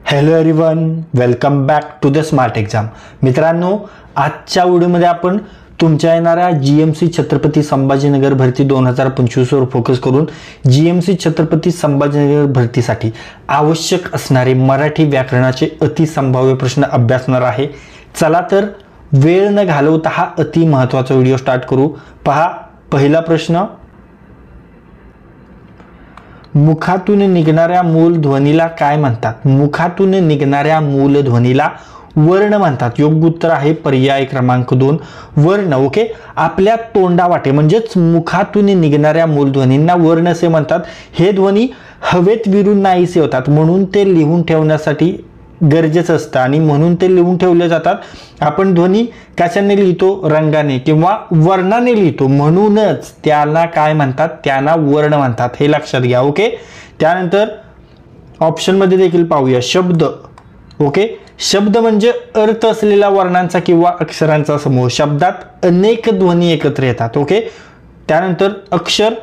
Hello everyone, welcome back to the smart exam. मित्रांनो, आजच्या व्हिडिओमध्ये आपण तुमच्या येणाऱ्या जीएमसी छत्रपती संभाजीनगर भरती 2025 वर फोकस करून जीएमसी छत्रपती संभाजीनगर भरतीसाठी आवश्यक असणारे मराठी व्याकरणाचे अतिसंभाव्य प्रश्न अभ्यासणार आहे. चला तर वेळ न घालवता हा अति महत्त्वाचा व्हिडिओ स्टार्ट करू. पहा, पहिला प्रश्न, मुखातून निघणाऱ्या मूलध्वनीला काय म्हणतात? मुखातून निघणाऱ्या मूलध्वनीला वर्ण म्हणतात. योग्य उत्तर आहे पर्याय क्रमांक 2, वर्ण. ओके, आपल्या तोंडावाटे म्हणजेच मुखातून निघणाऱ्या मूलध्वनींना वर्ण असे म्हणतात. हे ध्वनी हवेत विरून नाहीसे होतात, म्हणून ते लिहून ठेवण्यासाठी गरजेचं असतं आणि म्हणून ते लिहून ठेवले जातात. आपण ध्वनी कशाने लिहितो? रंगाने किंवा वर्णाने लिहितो, म्हणूनच त्याला काय म्हणतात? त्यांना वर्ण म्हणतात. हे लक्षात घ्या. ओके, त्यानंतर ऑप्शन मध्ये देखील पाहूया शब्द. ओके, शब्द म्हणजे अर्थ असलेल्या वर्णांचा किंवा अक्षरांचा समूह. शब्दात अनेक ध्वनी एकत्र येतात. ओके, त्यानंतर अक्षर.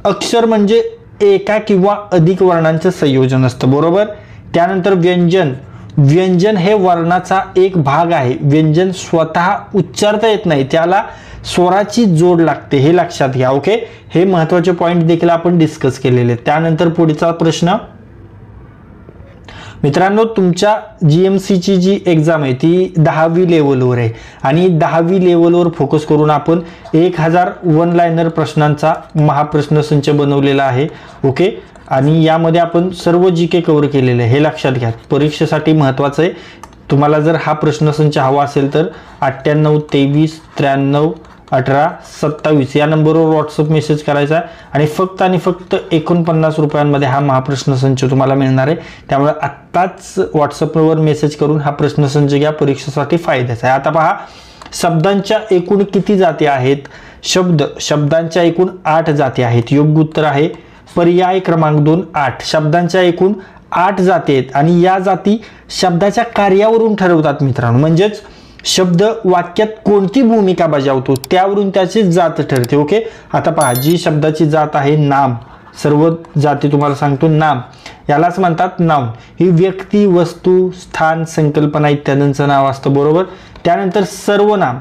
अक्षर म्हणजे एका किंवा अधिक वर्णांचे संयोजन असतं, बरोबर. त्यानंतर व्यंजन. व्यंजन हे वर्णाचा एक भाग आहे. व्यंजन स्वतः उच्चारता येत नाही, त्याला स्वराची जोड लागते. हे लक्षात घ्या. ओके, हे महत्त्वाचे पॉइंट देखील आपण डिस्कस केलेले. त्यानंतर पुढचा प्रश्न, मित्रांनो, तुमच्या जीएमसीची जी एक्झाम आहे ती 10वी लेवलवर आहे आणि 10वी लेवलवर फोकस करून आपण 1000 वन लाइनर प्रश्नांचा महाप्रश्नसंच बनवलेला आहे. ओके, आणि यामध्ये आपण सर्व जी के कव्हर केलेले आहे. हे लक्षात घ्या, परीक्षेसाठी महत्त्वाचं आहे. तुम्हाला जर हा प्रश्नसंच हवा असेल तर 98 23 93 18 27 या नंबरवर व्हॉट्सअप मेसेज करायचा आणि फक्त 49 रुपयांमध्ये हा महाप्रश्नसंच तुम्हाला मिळणार आहे. त्यामुळे आत्ताच व्हॉट्सअपवर मेसेज करून हा प्रश्नसंच घ्या, परीक्षेसाठी फायद्याचा आहे. आता पहा, शब्दांच्या एकूण किती जाती आहेत? शब्दांच्या एकूण 8 जाती आहेत. योग्य उत्तर आहे पर्याय क्रमांक 2, 8. शब्दांच्या एकूण 8 जाती आहेत आणि या जाती शब्दाच्या कार्यावरून ठरवतात मित्रांनो. म्हणजेच शब्द वाक्यात कोणती भूमिका बजावतो त्यावरून त्याची जात ठरते. ओके, आता पहा, जी शब्दाची जात आहे नाम. सर्व जाती तुम्हाला सांगतो. नाम यालाच म्हणतात नाउन. ही व्यक्ती, वस्तू, स्थान, संकल्पना इत्यादींचं नाव असतं, बरोबर. त्यानंतर सर्वनाम.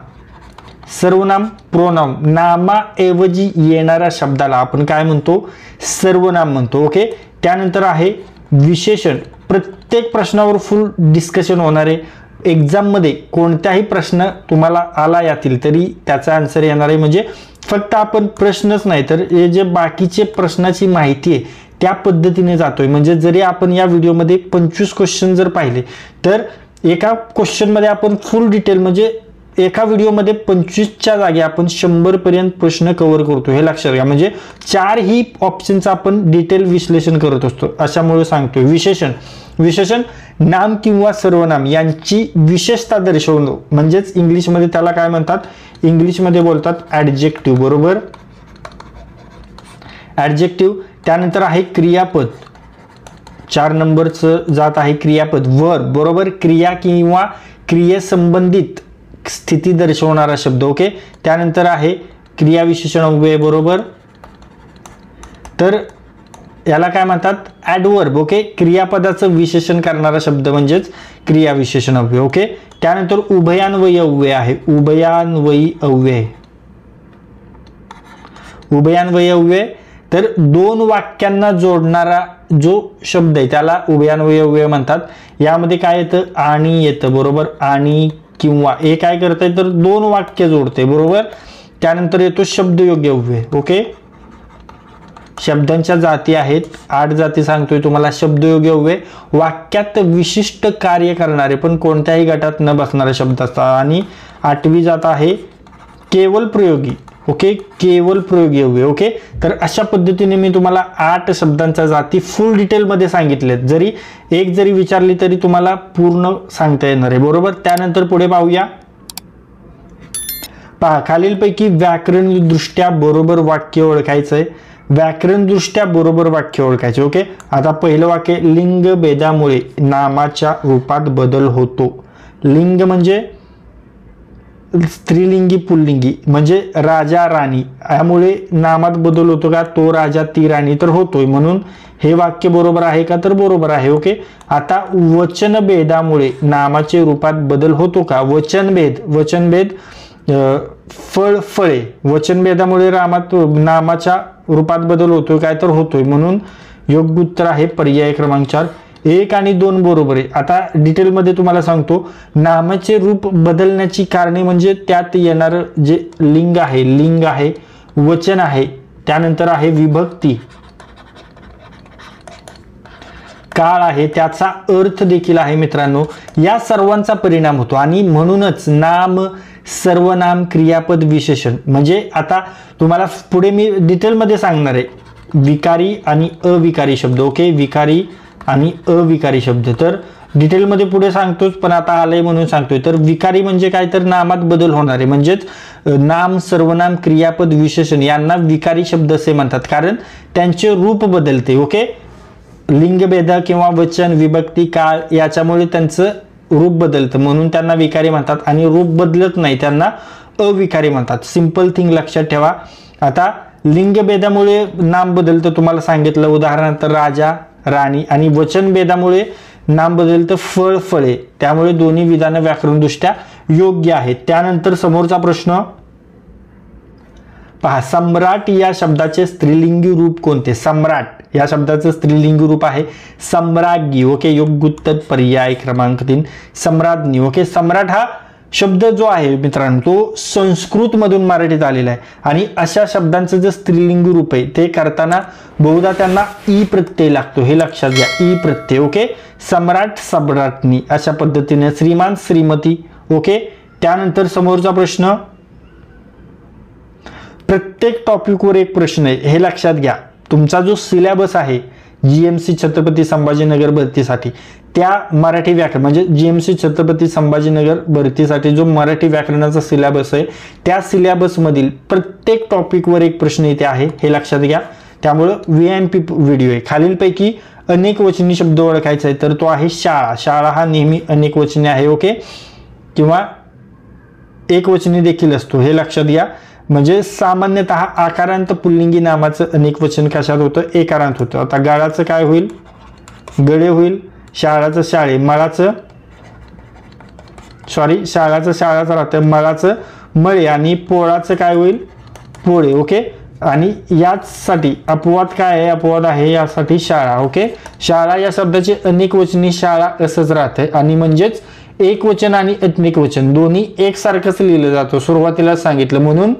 सर्वनाम प्रोनाउन. नामाऐवजी येणाऱ्या शब्दाला आपण काय म्हणतो? सर्वनाम म्हणतो. ओके, त्यानंतर आहे विशेषण. प्रत्येक प्रश्नावर फुल डिस्कशन होणार आहे. एक्झाममध्ये कोणताही प्रश्न तुम्हाला आला यातील तरी त्याचा आन्सर येणार आहे. म्हणजे फक्त आपण प्रश्नच नाही तर हे जे बाकीचे प्रश्नाची माहिती आहे त्या पद्धतीने जातोय. म्हणजे जरी आपण या व्हिडिओमध्ये 25 क्वेश्चन जर पाहिले तर एका क्वेश्चनमध्ये आपण फुल डिटेल म्हणजे एका व्हिडिओमध्ये 25च्या जागी आपण 100 पर्यंत प्रश्न कव्हर करतो. हे लक्षात घ्या. म्हणजे 4 ही ऑप्शनचं आपण डिटेल विश्लेषण करत असतो, अशामुळे सांगतोय. विशेषण. विशेषण नाम किंवा सर्वनाम यांची विशेषता दर्शवणं, म्हणजेच इंग्लिशमध्ये त्याला काय म्हणतात? इंग्लिशमध्ये बोलतात ॲडजेक्टिव्ह, बरोबर. ॲडजेक्टिव्ह. त्यानंतर आहे क्रियापद. 4 नंबरचं जात आहे क्रियापद, वर्ब, बरोबर. क्रिया किंवा क्रियेसंबंधित स्थिती दर्शवणारा शब्द. ओके, त्यानंतर आहे क्रियाविशेषण अव्यय, बरोबर. तर याला काय म्हणतात? ॲडवर्ब. ओके, क्रियापदाचं विशेषण करणारा शब्द म्हणजेच क्रियाविशेषण अव्यय. ओके, त्यानंतर उभयान्वयी अव्यय आहे. उभयान्वयी अव्यय. उभयान्वयी अव्यय तर 2 वाक्यांना जोडणारा जो शब्द आहे त्याला उभयान्वयी अव्यय म्हणतात. यामध्ये काय येतं? आणि येतं, बरोबर. आणि किंवा हे काय करतंय तर 2 वाक्य जोडते, बरोबर. त्यानंतर येतो शब्दयोगी अव्यय. ओके, शब्दांच्या जाती आहेत 8 जाती सांगतोय तुम्हाला. शब्दयोगी अव्यय वाक्यात विशिष्ट कार्य करणारे पण कोणत्याही गटात न बसणारे शब्द असतात. आणि 8वी जात आहे केवल प्रयोगी. ओके, केवल प्रयोगी अव्यय. ओके, तर अशा पद्धतीने मी तुम्हाला 8 शब्दांच्या जाती फुल डिटेलमध्ये सांगितलेत. जरी एक जरी विचारली तरी तुम्हाला पूर्ण सांगता येणार आहे, बरोबर. त्यानंतर पुढे पाहूया. पहा, खालीलपैकी व्याकरणदृष्ट्या बरोबर वाक्य ओळखायचंय. व्याकरणदृष्ट्या बरोबर वाक्य ओळखायचे. ओके, आता पहिलं वाक्य, लिंग भेदामुळे नामाच्या रूपात बदल होतो. लिंग म्हणजे स्त्रीलिंगी पुल्लिंगी म्हणजे राजा राणी, यामुळे नामात बदल होतो का? तो राजा ती राणी, तर होतोय, म्हणून हे वाक्य बरोबर आहे का? तर बरोबर आहे. ओके. आता वचनभेदामुळे नामाचे रूपात बदल होतो का? वचनभेद फळ फळे, वचनभेदामुळे नामाच्या रूपात बदल होतोय काय? तर होतोय, म्हणून योग्य उत्तर आहे पर्याय क्रमांक 4. 1 आणि 2 बरोबर आहे. आता डिटेलमध्ये तुम्हाला सांगतो, नामाचे रूप बदलण्याची कारणे म्हणजे त्यात येणारं जे लिंग आहे, वचन आहे, त्यानंतर आहे विभक्ती, काळ आहे, त्याचा अर्थ देखील आहे मित्रांनो, या सर्वांचा परिणाम होतो. आणि म्हणूनच नाम, सर्वनाम, क्रियापद, विशेषण म्हणजे आता तुम्हाला पुढे मी डिटेलमध्ये सांगणार आहे विकारी आणि अविकारी शब्द. ओके, विकारी आणि अविकारी शब्द तर डिटेलमध्ये पुढे सांगतोच, पण आता आलंय म्हणून सांगतोय. तर विकारी म्हणजे काय? तर नामात बदल होणार आहे, म्हणजेच नाम, सर्वनाम, क्रियापद, विशेषण यांना विकारी शब्द असे म्हणतात, कारण त्यांचे रूप बदलते. ओके, लिंगभेद किंवा वचन, विभक्ती, काळ याच्यामुळे त्यांचं रूप बदलतं, म्हणून त्यांना विकारी म्हणतात. आणि रूप बदलत नाही त्यांना अविकारी म्हणतात. सिंपल थिंग लक्षात ठेवा. आता लिंगभेदामुळे नाम बदलतं, तुम्हाला सांगितलं उदाहरणार्थ राजा राणी. आणि वचनभेदामुळे नाम बदलतं फळ फळे, त्यामुळे दोन्ही विधानं व्याकरणदृष्ट्या योग्य आहेत. त्यानंतर समोरचा प्रश्न पहा, सम्राट या शब्दाचे स्त्रीलिंगी रूप कोणते? सम्राट या शब्दाचं स्त्रीलिंगी रूप आहे सम्राज्ञी. ओके, योग्य उत्तर पर्याय क्रमांक 3 सम्राज्ञी. ओके, सम्राट हा शब्द जो आहे मित्रांनो तो संस्कृत मधून मराठीत आलेला आहे, आणि अशा शब्दांचं जे स्त्रीलिंगी रूप आहे ते करताना बहुधा त्यांना ई प्रत्यय लागतो, हे लक्षात घ्या, ई प्रत्यय. ओके, सम्राट, सम्राज्ञी अशा पद्धतीने, श्रीमान, श्रीमती. ओके, त्यानंतर समोरचा प्रश्न, प्रत्येक टॉपिकवर एक प्रश्न आहे, हे लक्षात घ्या. तुमचा जो सिलेबस आहे जीएमसी छत्रपती संभाजीनगर भरतीसाठी, त्या मराठी व्याकरण म्हणजे जीएमसी छत्रपती संभाजीनगर भरतीसाठी जो मराठी व्याकरणाचा सिलेबस आहे, त्या सिलेबसमधील प्रत्येक टॉपिकवर एक प्रश्न इथे आहे, हे लक्षात घ्या. त्यामुळं VIP व्हिडिओ आहे. खालीलपैकी अनेक वचनी शब्द ओळखायचा आहे, तर तो आहे शाळा. शाळा हा नेहमी अनेक वचनी आहे. ओके, किंवा एक वचनी देखील असतो, हे लक्षात घ्या. म्हणजे सामान्यतः आकारांत पुल्लिंगी नामाचं अनेक वचन कशात होतं? एकारांत होतं. आता गाळाचं काय होईल? गळे होईल. शाळाचं शाळे, मळाचं शाळाचं राहतं, मळाचं मळे, आणि पोळाचं काय होईल? पोळे. ओके, आणि यासाठी अपवाद काय आहे? अपवाद आहे यासाठी शाळा. ओके, शाळा या शब्दाचे अनेक वचनी शाळा असंच राहते, आणि म्हणजेच एक वचन आणि अनेक वचन दोन्ही एकसारखंच लिहिलं जातं, सुरुवातीला सांगितलं. म्हणून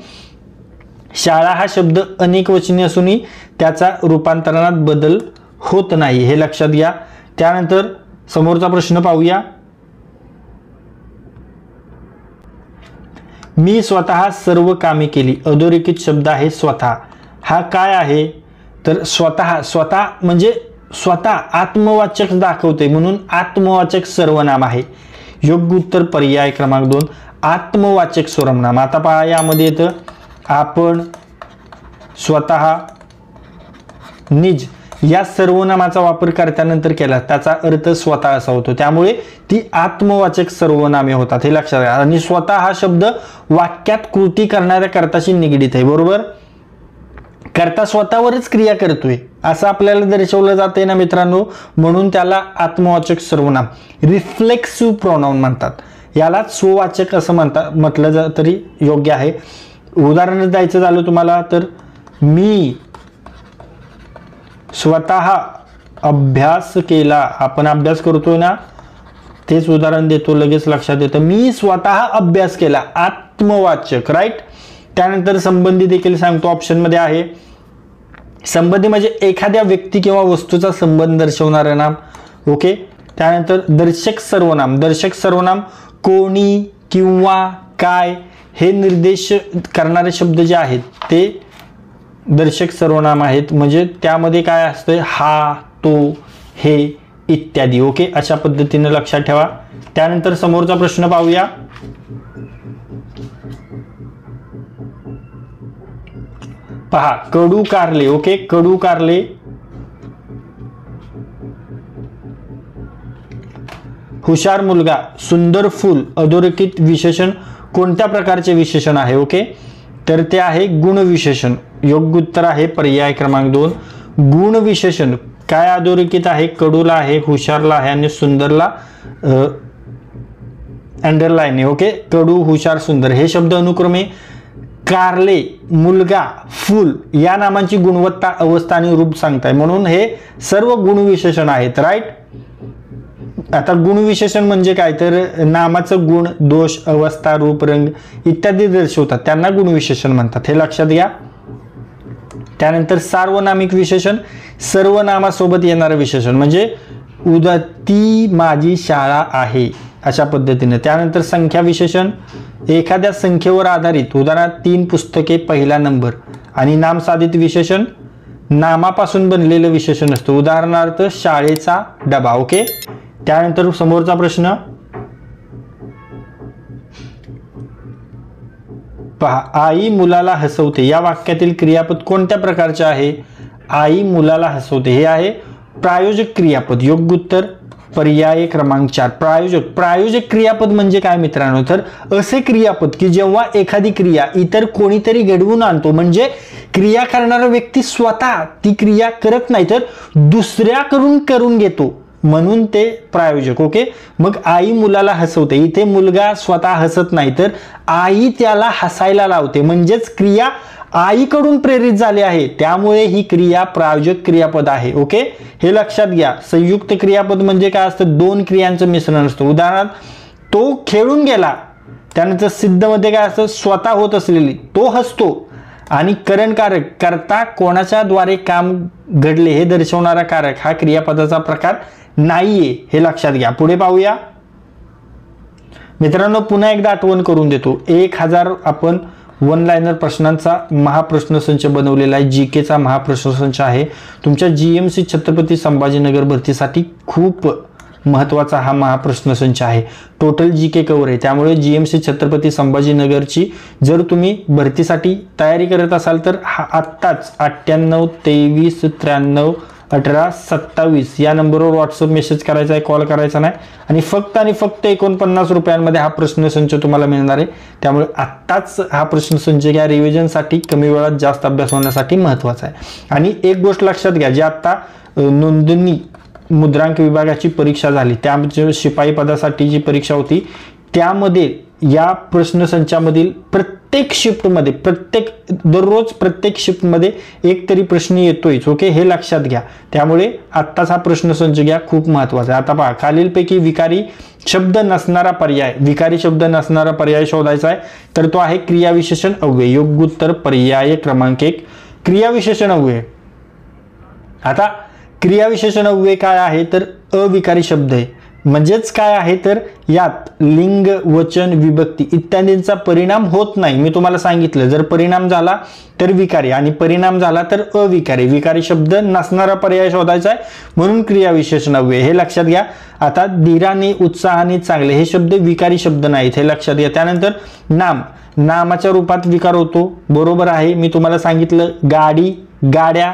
शाळा हा शब्द अनेक वचनी असूनही त्याचा रूपांतरणात बदल होत नाही, हे लक्षात घ्या. त्यानंतर समोरचा प्रश्न पाहूया. मी स्वतः सर्व कामे केली. अधोरेखित शब्द आहे स्वतः. हा काय आहे? तर स्वतः म्हणजे स्वतः आत्मवाचक दाखवते, म्हणून आत्मवाचक सर्वनाम आहे. योग्य उत्तर पर्याय क्रमांक 2 आत्मवाचक सर्वनाम. आता पहा, यामध्ये येतं आपण, स्वतः, निज या सर्वनामाचा वापर करत्यानंतर केला त्याचा अर्थ स्वतः असा होतो, त्यामुळे ती आत्मवाचक सर्वनामे होतात, हे लक्षात घ्या. आणि स्वतः हा शब्द वाक्यात कृती करणाऱ्या कर्त्याशी निगडीत आहे. बरोबर, कर्ता स्वतःवरच क्रिया करतोय असं आपल्याला दर्शवलं जाते ना मित्रांनो, म्हणून त्याला आत्मवाचक सर्वनाम, रिफ्लेक्सिव्ह प्रोनाउन म्हणतात. याला स्ववाचक असं म्हटलं तरी योग्य आहे. उदाहरण द्यायचं झालं तुम्हाला तर, मी स्वतः अभ्यास केला. आपण अभ्यास करतोय ना, तेच उदाहरण देतो, लगेच लक्षात येतं. मी स्वतः अभ्यास केला, आत्मवाचक, राईट. त्यानंतर संबंधी देखील सांगतो, ऑप्शन मध्ये आहे. संबंधी म्हणजे एखाद्या व्यक्ती किंवा वस्तूचा संबंध दर्शवणारे नाम. ओके, त्यानंतर दर्शक सर्वनाम कोणी किंवा काय हे निर्देश करणारे शब्द जे आहेत ते दर्शक सर्वनाम आहेत, म्हणजे त्यामध्ये काय असतं? हा, तो, हे इत्यादी. ओके, अशा पद्धतीने लक्षात ठेवा. त्यानंतर समोरचा प्रश्न पाहूया. पहा, कडू कारले. ओके, कडू कारले. हुशार मुलगा, सुंदर फूल, अधोरेखित विशेषण कोणत्या प्रकारचे विशेषण आहे? ओके, तर ते आहे गुणविशेषण. योग्य उत्तर आहे पर्याय क्रमांक 2 गुणविशेषण. काय अधोरेखित आहे? कडूला आहे, हुशारला आहे आणि सुंदरला अंडरलाईन आहे. ओके, कडू, हुशार, सुंदर हे शब्द अनुक्रमे कारले, मुलगा, फूल या नामांची गुणवत्ता, अवस्था आणि रूप सांगताय, म्हणून हे सर्व गुणविशेषण आहेत. राईट. आता गुणविशेषण म्हणजे काय? तर नामाचं गुण, दोष, अवस्था, रूप, रंग इत्यादी दर्शवतात, त्यांना गुणविशेषण म्हणतात, हे लक्षात घ्या. त्यानंतर सार्वनामिक विशेषण, सर्वनामासोबत येणारं विशेषण म्हणजे उदा ती माझी शाळा आहे अशा पद्धतीने. त्यानंतर संख्या विशेषण, एखाद्या संख्येवर आधारित, उदाहरणार्थ 3 पुस्तके पहिला नंबर. आणि नामसाधित विशेषण नामापासून बनलेलं विशेषण असतं, उदाहरणार्थ शाळेचा डबा. ओके, त्यानंतर समोरचा प्रश्न पहा. आई मुलाला हसवते या वाक्यातील क्रियापद कोणत्या प्रकारचे आहे? आई मुलाला हसवते हे आहे प्रायोजक क्रियापद. योग्य उत्तर पर्याय क्रमांक 4 प्रायोजक. प्रायोजक क्रियापद म्हणजे काय मित्रांनो? तर असे क्रियापद की जेव्हा एखादी क्रिया इतर कोणीतरी घडवून आणतो, म्हणजे क्रिया करणारा व्यक्ती स्वतः ती क्रिया करत नाही तर दुसऱ्याकडून करून घेतो, म्हणून ते प्रायोजक. ओके, मग आई मुलाला हसवते, इथे मुलगा स्वतः हसत नाही तर आई त्याला हसायला लावते, म्हणजेच क्रिया आईकडून प्रेरित झाली आहे, त्यामुळे ही क्रिया प्रायोजक क्रियापद आहे. ओके, हे लक्षात घ्या. संयुक्त क्रियापद म्हणजे काय असतं? 2 क्रियांचं मिश्रण असतं. उदाहरणार्थ तो खेळून गेला. त्यानंतर सिद्ध मध्ये काय असतं? स्वतः होत असलेली, तो हसतो. आणि करणकारक, करता कोणाच्या द्वारे काम घडले हे दर्शवणारा कारक हा क्रियापदाचा प्रकार नाहीये, हे लक्षात घ्या. पुढे पाहूया मित्रांनो. पुन्हा एकदा आठवण करून देतो, 1000 आपण 1 लाइनर प्रश्नांचा महाप्रश्नसंच बनवलेला आहे. जी केचा महाप्रश्नसंच आहे. तुमच्या GMC छत्रपती संभाजीनगर भरतीसाठी खूप महत्त्वाचा हा महाप्रश्नसंच आहे. टोटल GK कव्हर आहे, त्यामुळे GMC छत्रपती संभाजीनगरची जर तुम्ही भरतीसाठी तयारी करत असाल तर हा आत्ताच 98 23 93 18 27 या नंबरवर व्हॉट्सअप मेसेज करायचा आहे, कॉल करायचा नाही. आणि फक्त 49 रुपयांमध्ये हा प्रश्नसंच तुम्हाला मिळणार आहे. त्यामुळे आत्ताच हा प्रश्नसंच घ्या, रिव्हिजनसाठी कमी वेळात जास्त अभ्यास होण्यासाठी महत्त्वाचा आहे. आणि एक गोष्ट लक्षात घ्या, जी आत्ता नोंदणी मुद्रांक विभागाची परीक्षा झाली, त्यामध्ये शिपाई पदासाठी जी परीक्षा होती त्यामध्ये या प्रश्नसंचामधील प्रत्येक शिफ्टमध्ये दररोज प्रत्येक शिफ्टमध्ये एक तरी प्रश्न येतोयच. ओके, हे लक्षात घ्या. त्यामुळे आत्ताच हा प्रश्नसंच घ्या, खूप महत्त्वाचा आहे. आता पहा, खालीलपैकी विकारी शब्द नसणारा पर्याय, विकारी शब्द नसणारा पर्याय शोधायचा आहे, तर तो आहे क्रियाविशेषण अव्यय. योग्य उत्तर पर्याय क्रमांक 1 क्रियाविशेषण अव्यय. आता क्रियाविशेषण अव्यय काय आहे? तर अविकारी शब्द आहे. म्हणजेच काय आहे? तर यात लिंग, वचन, विभक्ती इत्यादींचा परिणाम होत नाही. मी तुम्हाला सांगितलं, जर परिणाम झाला तर विकारी आणि परिणाम झाला तर अविकारी. विकारी शब्द नसणारा पर्याय शोधायचा आहे, म्हणून क्रियाविशेषण अव्यय, हे लक्षात घ्या. आता धीराने, उत्साहाने, चांगले हे शब्द विकारी शब्द नाहीत, हे लक्षात घ्या. त्यानंतर नाम, नामाच्या रूपात विकार होतो, बरोबर आहे. मी तुम्हाला सांगितलं गाडी, गाड्या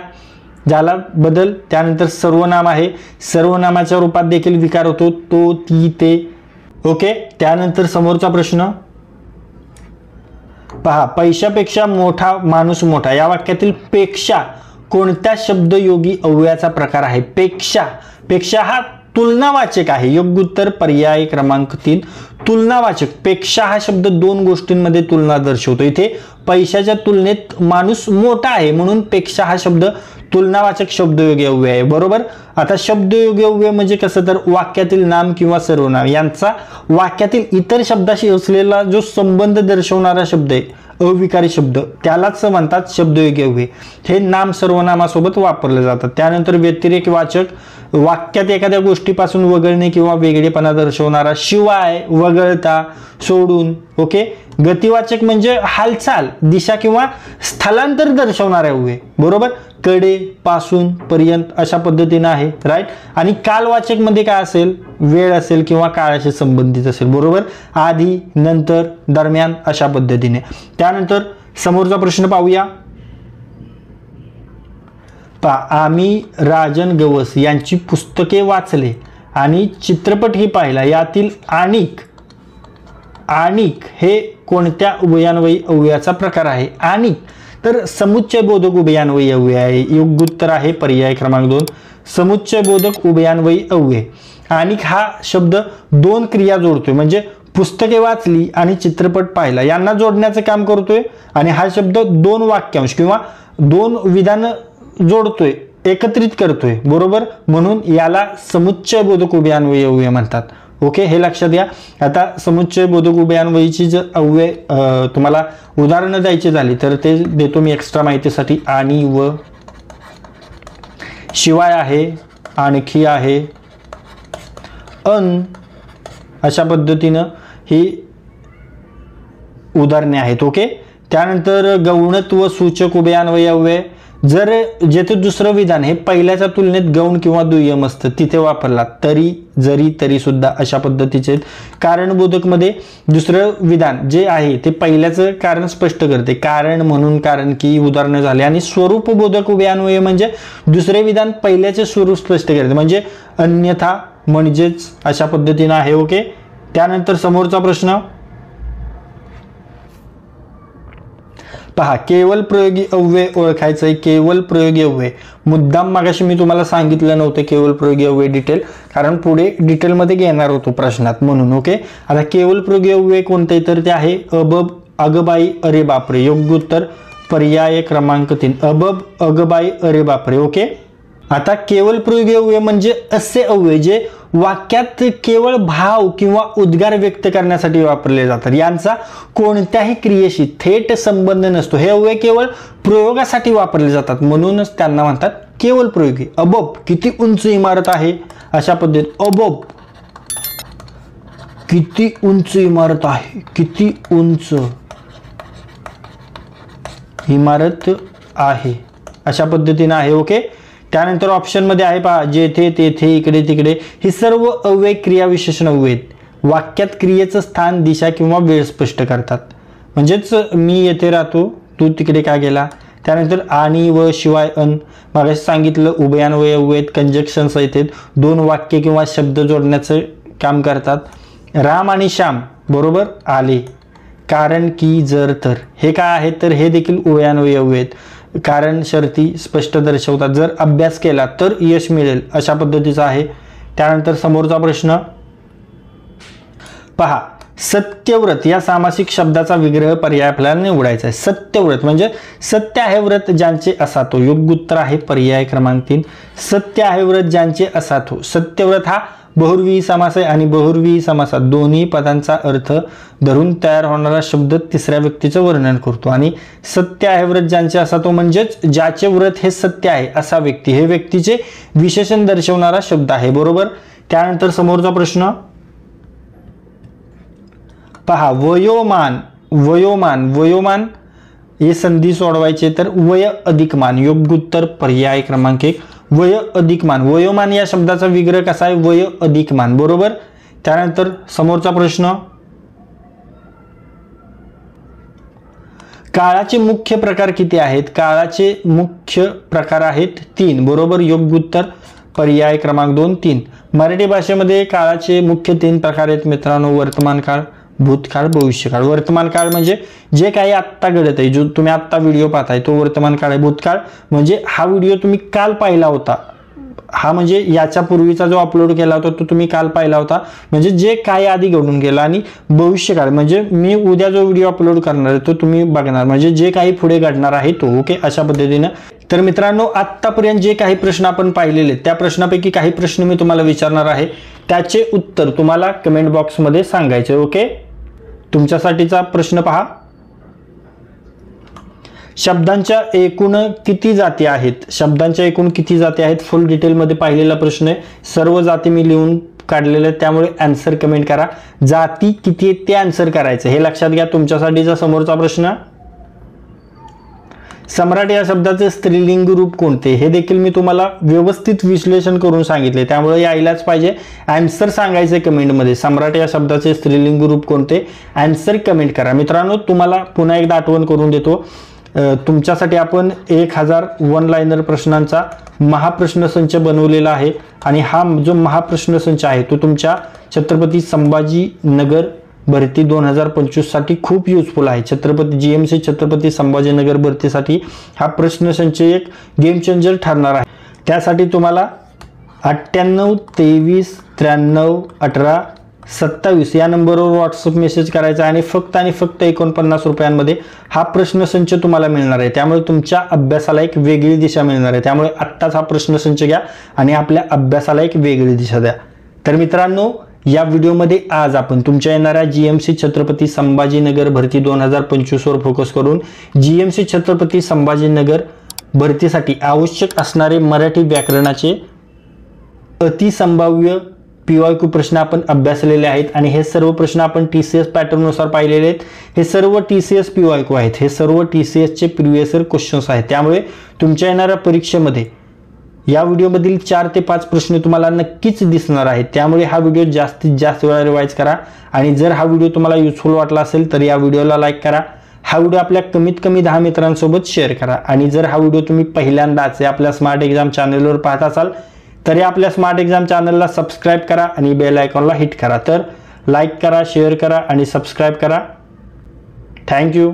झाला बदल. त्यानंतर सर्वनाम आहे, सर्वनामाच्या रूपात देखील विकार होतो, तो, ती, ते. ओके, त्यानंतर समोरचा प्रश्न पहा. पैशापेक्षा मोठा माणूस मोठा या वाक्यातील पेक्षा कोणत्या शब्दयोगी अव्ययाचा प्रकार आहे? पेक्षा. पेक्षा हा तुलनावाचक आहे. योग्य उत्तर पर्याय क्रमांक 3 तुलनावाचक. पेक्षा हा शब्द 2 गोष्टींमध्ये तुलना दर्शवतो. इथे पैशाच्या तुलनेत माणूस मोठा आहे, म्हणून पेक्षा हा शब्द तुलनावाचक शब्दयोगी अव्यय आहे. बरोबर. आता शब्दयोगी अव्यय म्हणजे कसं? तर वाक्यातील नाम किंवा सर्वनाम यांचा वाक्यातील इतर शब्दाशी असलेला जो संबंध दर्शवणारा शब्द आहे, अविकारी शब्द, त्यालाच म्हणतात शब्दयोगी अव्यय. हे नाम सर्वनामासोबत वापरले जातात. त्यानंतर व्यतिरेक वाचक, वाक्यात एखाद्या गोष्टीपासून वगळणे किंवा वेगळेपणा दर्शवणारा, शिवाय, वगळता, सोडून. ओके. गतिवाचक म्हणजे हालचाल, दिशा किंवा स्थलांतर दर्शवणारे अव्यय. बरोबर. कडे, पासून, पर्यंत अशा पद्धतीने आहे. राईट. आणि कालवाचक मध्ये काय असेल? वेळ असेल किंवा काळाशी संबंधित असेल. बरोबर. आधी, नंतर, दरम्यान अशा पद्धतीने. त्यानंतर समोरचा प्रश्न पाहूया. आम्ही राजन गवस यांची पुस्तके वाचले आणि चित्रपटही पाहिला, यातील आणिक हे कोणत्या उभयान्वयी अव्ययाचा प्रकार आहे? आणिक तर समुच्चय बोधक उभयान्वयी अव्यय आहे. योग्य उत्तर आहे पर्याय क्रमांक 2 समुच्चय बोधक उभयान्वयी अव्यय. आणिक हा शब्द दोन क्रिया जोडतोय, म्हणजे पुस्तके वाचली आणि चित्रपट पाहिला यांना जोडण्याचं काम करतोय, आणि हा शब्द दोन वाक्यांश किंवा दोन विधान जोडतोय, एकत्रित करतोय, बरोबर. म्हणून याला समुच्चय बोधक उभयान्वयी अव्यय म्हणतात. ओके, हे लक्षात घ्या. आता समुच्चय बोधक उभयान्वयीची जर अव्यय तुम्हाला उदाहरणं द्यायची झाली तर ते देतो मी एक्स्ट्रा माहितीसाठी. आणि व, शिवाय आहे, आणखी आहे, अन, अशा पद्धतीनं ही उदाहरणे आहेत. ओके, त्यानंतर गौणत्व सूचक उभयान्वयी अव्यय जर जेथे दुसरं विधान हे पहिल्याच्या तुलनेत गौण किंवा दुय्यम असतं तिथे वापरला तरी, जरी, तरी सुद्धा अशा पद्धतीचे. कारणबोधक मध्ये दुसरं विधान जे आहे ते पहिल्याचं कारण स्पष्ट करते, कारण, म्हणून, कारण की उदाहरणं झाले. आणि स्वरूपबोधक उभयान्वयी म्हणजे दुसरे विधान पहिल्याचे स्वरूप स्पष्ट करते, म्हणजे अन्यथा, म्हणजेच, अशा पद्धतीनं आहे. ओके, त्यानंतर समोरचा प्रश्न पहा. केवल प्रयोगी अव्यय ओळखायचं आहे. केवल प्रयोगी अव्यय मुद्दाम मागाशी मी तुम्हाला सांगितलं नव्हतं केवल प्रयोगी अव्यय डिटेल, कारण पुढे डिटेलमध्ये घेणार होतो प्रश्नात म्हणून. ओके, आता केवल प्रयोगी अव्यय कोणते तर ते आहे अबब, अगबाई, अरे बापरे. योग्य उत्तर पर्याय क्रमांक 3 अबब, अगबाई, अरे बापरे. ओके, आता केवल प्रयोगी अव्यय म्हणजे असे अव्यय जे वाक्यात केवळ भाव किंवा उद्गार व्यक्त करण्यासाठी वापरले जातात, यांचा कोणत्याही क्रियेशी थेट संबंध नसतो. हे अव्यय केवळ प्रयोगासाठी वापरले जातात, म्हणूनच त्यांना म्हणतात केवल प्रयोगी. अबब, किती उंच इमारत आहे, अशा पद्धतीत अबब, किती उंच इमारत आहे, किती उंच इमारत आहे, अशा पद्धतीने आहे. ओके, त्यानंतर ऑप्शन मध्ये आहे पहा जेथे, तेथे, इकडे, तिकडे. ही सर्व अव्यय क्रियाविशेषण अव्यय वाक्यात क्रियेचं स्थान, दिशा किंवा वेळ स्पष्ट करतात. म्हणजेच मी येथे राहतो, तू तिकडे का गेला. त्यानंतर आणि व, शिवाय, अन, मागाशी सांगितलं उभयान्वयी अव्यय कंजक्शन्स येतात, दोन वाक्य किंवा शब्द जोडण्याचं काम करतात. राम आणि श्याम बरोबर आले, कारण की, जर, तर. हे काय आहे तर हे देखील उभयान्वयी अव्यय. कारण, शर्ती स्पष्ट दर्शवतात. जर अभ्यास केला तर यश मिळेल, अशा पद्धतीचा आहे. त्यानंतर समोरचा प्रश्न पहा. सत्यव्रत या सामासिक शब्दाचा विग्रह पर्याय आपल्याला निवडायचा आहे. सत्यव्रत म्हणजे सत्य आहे व्रत ज्यांचे असातो. योग्य उत्तर आहे पर्याय क्रमांक 3 सत्य आहे व्रत ज्यांचे असातो. सत्यव्रत हा बहुर्वी समास आहे, आणि बहुर्वी समासात दोन्ही पदांचा अर्थ धरून तयार होणारा शब्द तिसऱ्या व्यक्तीचं वर्णन करतो. आणि सत्य आहे व्रत ज्यांचे असातो म्हणजेच ज्याचे व्रत हे सत्य आहे असा व्यक्ती, हे व्यक्तीचे विशेषण दर्शवणारा शब्द आहे, बरोबर. त्यानंतर समोरचा प्रश्न पहा. वयोमान, वयोमान, वयोमान हे संधी सोडवायचे तर वय अधिक मान. योग्य उत्तर पर्याय क्रमांक 1 वय अधिक मान. वयोमान या शब्दाचा विग्रह कसा आहे, वय अधिक मान, बरोबर. त्यानंतर समोरचा प्रश्न काळाचे मुख्य प्रकार किती आहेत. काळाचे मुख्य प्रकार आहेत 3, बरोबर. योग्य उत्तर पर्याय क्रमांक 2 3. मराठी भाषेमध्ये काळाचे मुख्य 3 प्रकार आहेत मित्रांनो. वर्तमान काळ, भूतकाळ, भविष्यकाळ. वर्तमान काळ म्हणजे जे काही आत्ता घडत आहे, जो तुम्ही आत्ता व्हिडिओ पाहताय तो वर्तमान काळ आहे. भूतकाळ म्हणजे हा व्हिडिओ तुम्ही काल पाहिला होता, हा म्हणजे याच्या पूर्वीचा जो अपलोड केला होता तो तुम्ही काल पाहिला होता, म्हणजे जे काही आधी घडून गेला. आणि भविष्यकाळ म्हणजे मी उद्या जो व्हिडिओ अपलोड करणार आहे तो तुम्ही बघणार, म्हणजे जे काही पुढे घडणार आहे तो. ओके, अशा पद्धतीनं. तर मित्रांनो आत्तापर्यंत जे काही प्रश्न आपण पाहिलेले त्या प्रश्नापैकी काही प्रश्न मी तुम्हाला विचारणार आहे, त्याचे उत्तर तुम्हाला कमेंट बॉक्समध्ये सांगायचे. ओके, तुमच्यासाठीचा प्रश्न पहा. शब्दांच्या एकूण किती जाती आहेत. शब्दांच्या एकूण किती जाती आहेत फुल डिटेलमध्ये पाहिलेला प्रश्न आहे. सर्व जाती मी लिहून काढलेले आहेत, त्यामुळे आन्सर कमेंट करा. जाती किती आहेत ते आन्सर करायचं, हे लक्षात घ्या. तुमच्यासाठीचा समोरचा प्रश्न सम्राट या शब्दाचे स्त्रीलिंग रूप कोणते, हे देखील मी तुम्हाला व्यवस्थित विश्लेषण करून सांगितले, त्यामुळे यायलाच पाहिजे. आन्सर सांगायचे कमेंटमध्ये. सम्राट या शब्दाचे स्त्रीलिंग रूप कोणते, आन्सर कमेंट करा. मित्रांनो तुम्हाला पुन्हा एकदा आठवण करून देतो, तुमच्यासाठी आपण 1000 वन लाइनर प्रश्नांचा महाप्रश्नसंच बनवलेला आहे. आणि हा जो महाप्रश्नसंच आहे तो तुमच्या छत्रपती संभाजीनगर भरती 2025 साठी खूप युजफुल आहे. जीएमसी छत्रपती संभाजीनगर भरतीसाठी हा प्रश्नसंच एक गेम चेंजर ठरणार आहे. त्यासाठी तुम्हाला 98 23 93 18 27 या नंबरवर व्हॉट्सअप मेसेज करायचा आणि फक्त 49 रुपयांमध्ये हा प्रश्नसंच तुम्हाला मिळणार आहे. त्यामुळे तुमच्या अभ्यासाला एक वेगळी दिशा मिळणार आहे. त्यामुळे आत्ताच हा प्रश्नसंच घ्या आणि आपल्या अभ्यासाला एक वेगळी दिशा द्या. तर मित्रांनो, या व्हिडिओमध्ये आज आपण तुमच्या येणाऱ्या जीएमसी छत्रपती संभाजीनगर भरती 2025 वर फोकस करून जीएमसी छत्रपती संभाजीनगर भरतीसाठी आवश्यक असणारे मराठी व्याकरणाचे अतिसंभाव्य PYQ प्रश्न आपण अभ्यासलेले आहेत आणि हे सर्व प्रश्न आपण TCS पॅटर्ननुसार पाहिलेले आहेत. हे सर्व TCS PYQ आहेत. हे सर्व TCS चे प्रिव्हियस इयर क्वेश्चन्स आहेत. त्यामुळे तुमच्या येणाऱ्या परीक्षेमध्ये या व्हिडिओमधील 4 ते 5 प्रश्न तुम्हाला नक्कीच दिसणार आहेत. त्यामुळे हा व्हिडिओ जास्तीत जास्त वेळा रिवाइज करा आणि जर हा व्हिडिओ तुम्हाला युजफुल वाटला असेल तर या व्हिडिओला लाईक करा. हा व्हिडिओ आपल्या कमीत कमी 10 मित्रांसोबत शेअर करा आणि जर हा व्हिडिओ तुम्ही पहिल्यांदाच आपल्या स्मार्ट एक्झाम चॅनलवर पाहत असाल तर आपल्या स्मार्ट एक्झाम चॅनलला सबस्क्राईब करा आणि बेल आयकॉनला हिट करा. तर लाईक करा, शेअर करा आणि सबस्क्राईब करा. थँक्यू.